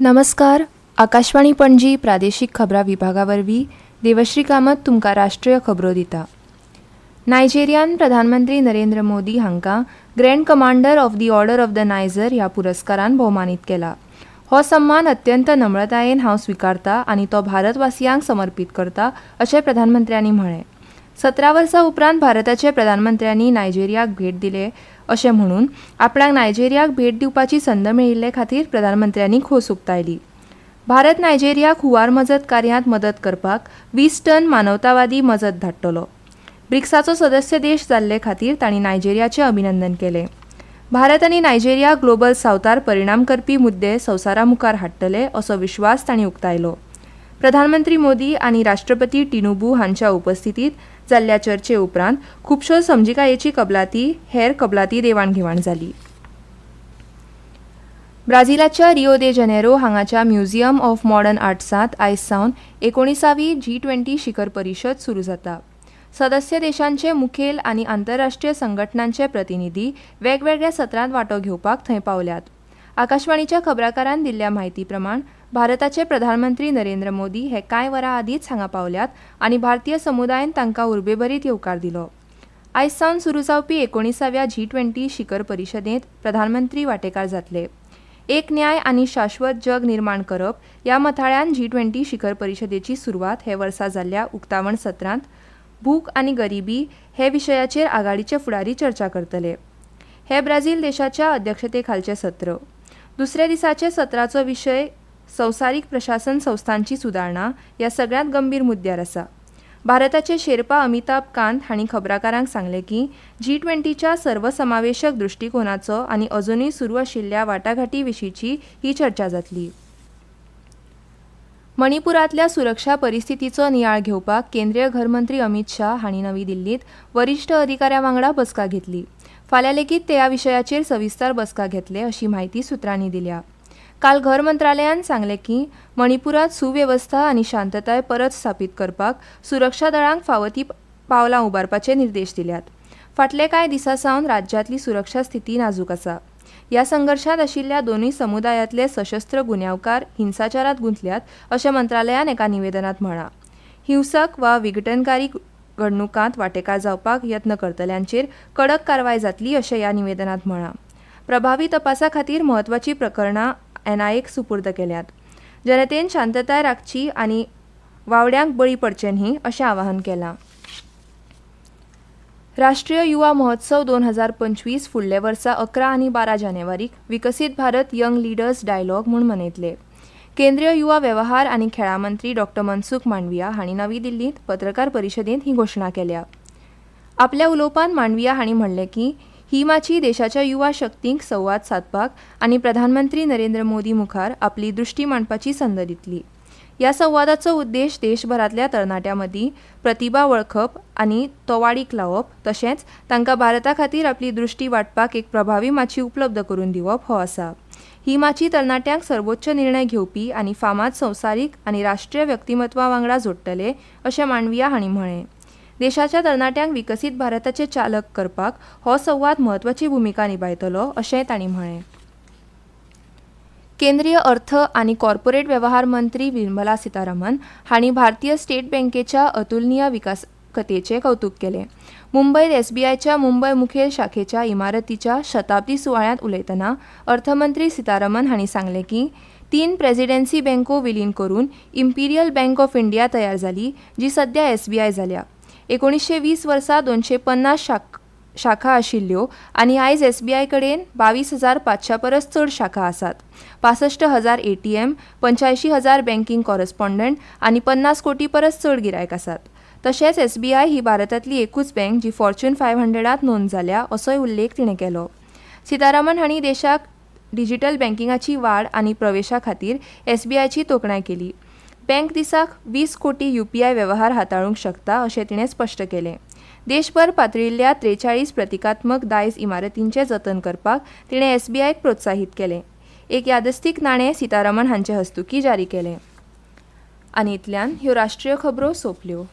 नमस्कार. आकाशवाणी पणजी प्रादेशीक खबरां विभागावरवीं देवश्री कामत तुमकां राष्ट्रीय खबरो दिता. नायजेरियान प्रधानमंत्री नरेंद्र मोदी हांकां grand commander of the order of the Niger ह्या पुरस्कारान भोवमानीत केला. हो सन्मान अत्यंत नम्रतायेन हांव स्विकारता आनी तो भारतवासियांक समर्पीत करता अशें प्रधानमंत्र्यांनी म्हळें. 17 वर्सां उपरांत भारताचे प्रधानमंत्र्यांनी नायजेरियाक भेट दिले अशें म्हणून आपणाक नायजेरियाक भेट दिवपाची संद मेळिल्ले खातीर प्रधानमंत्र्यांनी खोस उक्तायली. भारत नायजेरियाक हुंवार मजत कार्यांत मदत करपाक 20 टन मानवतावादी मजत धाडटलो. ब्रिक्साचो सदस्य देश जाल्ले खातीर तांणी नायजेरियाचें अभिनंदन केलें. भारत आनी नायजेरिया ग्लोबल सावथार परिणाम करपी मुद्दे संवसारा मुखार हाडटले असो विश्वास तांणी उक्तायलो. प्रधानमंत्री मोदी आनी राष्ट्रपती टिनुबू हांच्या उपस्थितीत जाल्ल्या चर्चे उपरांत खुबश्यो समजिकायेची कबलाती हेर कबलाती देवाणघेवाण जाली. ब्राझीलाच्या रियो दे जानेरो हांगाच्या म्युझियम ऑफ मॉडर्न आर्ट्सांत आयज सावन 19वी G20 शिखर परिशद सुरू जाता. सदस्य देशांचे मुखेल आनी आंतरराष्ट्रीय संघटनांचे प्रतिनिधी वेगवेगळ्या सत्रांत वांटो घेवपाक थंय पावल्यात. आकाशवाणीच्या खबराकारान दिल्ल्या म्हायती प्रमाण भारताचे प्रधानमंत्री नरेंद्र मोदी हे कांय वरां आदींच हांगा पावल्यात आनी भारतीय समुदायान तांकां उर्बेभरीत येवकार दिलो. आयज सावन सुरू जावपी 19व्या G20 शिखर परिशदेंत प्रधानमंत्री वांटेकार जातले. एक न्याय आनी शाश्वत जग निर्माण करप ह्या मथाळ्यान G20 शिखर परिशदेची सुरवात हे वर्सा जाल्ल्या उक्तावण सत्रांत भूक आनी गरिबी हे विशयाचेर आघाडीचे फुडारी चर्चा करतले. हे ब्राझील देशाच्या अध्यक्षते खालचे सत्र. दुसऱ्या दिसाचे सत्राचो विशय संवसारीक प्रशासन संस्थांची सुदारणा ह्या सगळ्यांत गंभीर मुद्द्यार आसा. भारताचे शेर्पा अमिताभ कांत हांणी खबराकारांक सांगले की G20च्या सर्वसमावेशक दृश्टिकोनाचो आनी अजुनूय सुरू आशिल्ल्या वाटाघाटी विशींची ही चर्चा जातली. मणिपुरांतल्या सुरक्षा परिस्थितीचो नियाळ घेवपाक केंद्रीय घरमंत्री अमित शाह हांणी नवी दिल्लींत वरिश्ठ अधिकाऱ्यां वांगडा बसका घेतली. फाल्यां लेगीत ते ह्या विशयाचेर सविस्तर बसका घेतले अशी माहिती सुत्रांनी दिल्या. काल घर मंत्रालयान सांगले की मणिपुरांत सुवेवस्था आनी शांतताय परत स्थापीत करपाक सुरक्षा दळांक फावो ती पावलां उबारपाचे निर्देश दिल्यात. फाटले कांय दिसां सावन राज्यांतली सुरक्षा स्थिती नाजूक आसा. ह्या संघर्शांत आशिल्ल्या दोनूय समुदायांतले सशस्त्र गुन्यांवकार हिंसाचारांत गुंतल्यात अशें मंत्रालयान एका निवेदनांत म्हळां. हिंसक वा विघटनकारी घडणुकांत वांटेकार जावपाक यत्न करतल्यांचेर कडक कारवाय जातली अशें ह्या निवेदनांत म्हळां. प्रभावी तपासा खातीर म्हत्वाची प्रकरणां NIAक सुपूर्द केल्यात. जनतेन शांतताय राखची आनी वावड्यांक बळी पडचे न्ही अशें आवाहन केलां. राष्ट्रीय युवा महोत्सव 2025 फुडले वर्सा 11 आनी 12 जानेवारीक विकसीत भारत यंग लिडर्स डायलॉग म्हूण मनयतले. केंद्रीय युवा वेवहार आनी खेळां मंत्री डॉ. मनसुख मांडविया हांणी नवी दिल्लींत पत्रकार परिशदेंत ही घोशणा केल्या. आपल्या उलोवपांत मांडविया हांणी म्हणलें की ही माची देशाच्या युवा शक्तींक संवाद सादपाक आनी प्रधानमंत्री नरेंद्र मोदी मुखार आपली दृश्टी मांडपाची संद दितली. ह्या संवादाचो उद्देश देशभरांतल्या तरणाट्यां मदीं प्रतिभा वळखप आनी तो वाडीक लावप तशेंच तांकां भारता खातीर आपली दृश्टी वांटपाक एक प्रभावी माची उपलब्ध करून दिवप हो आसा. ही माची तरणाट्यांक सर्वोच्च निर्णय घेवपी आनी फामाद संवसारीक आनी राष्ट्रीय व्यक्तिमत्वां वांगडा जोडटले अशें मांडविया हांणी म्हळें. देशाच्या तरणाट्यांक विकसीत भारताचे चालक करपाक हो संवाद म्हत्वाची भुमिका निभायतलो अशेंय तांणी म्हळें. केंद्रीय अर्थ आनी कॉर्पोरेट वेवहार मंत्री निर्मला सीतारामन हांणी भारतीय स्टेट बँकेच्या अतुलनीय विकासकतेचें कौतुक केलें. मुंबयत SBIच्या मुंबय मुखेल शाखेच्या इमारतीच्या शताब्दी सुवाळ्यांत उलयतना अर्थमंत्री सीतारामन हांणी सांगलें की 3 प्रेसिडेन्सी बँको विलीन करून इंपिरियल बँक ऑफ इंडिया तयार जाली जी सध्या SBI जाल्या. 1920 वर्सा 250 शाखा आशिल्ल्यो आनी आयज SBI कडेन 22,500 परस चड शाखा आसात. 65,000 ATM, 85,000 बँकिंग कॉरस्पॉन्डंट आनी 50 कोटी परस चड गिरायक आसात. तशेंच SBI ही भारतांतली एकूच बँक जी फॉर्च्यून 500 नोंद जाल्या असोय उल्लेख तिणें केलो. सीतारामन हांणी देशाक डिजिटल बँकिंगाची वाड आनी प्रवेशा खातीर SBIची तोखणाय केली. बँक दिसाक 20 कोटी UPI वेव्हार हाताळूंक शकता अशें तिणें स्पश्ट केलें. देशभर पातळिल्ल्या 43 प्रतिकात्मक दायज इमारतींचें जतन करपाक तिणें SBIक प्रोत्साहीत केलें. एक यादस्तीक नाणें सीतारामन हांचे हस्तुकीं जारी केलें. आनी इतल्यान ह्यो राष्ट्रीय खबरो सोंपल्यो.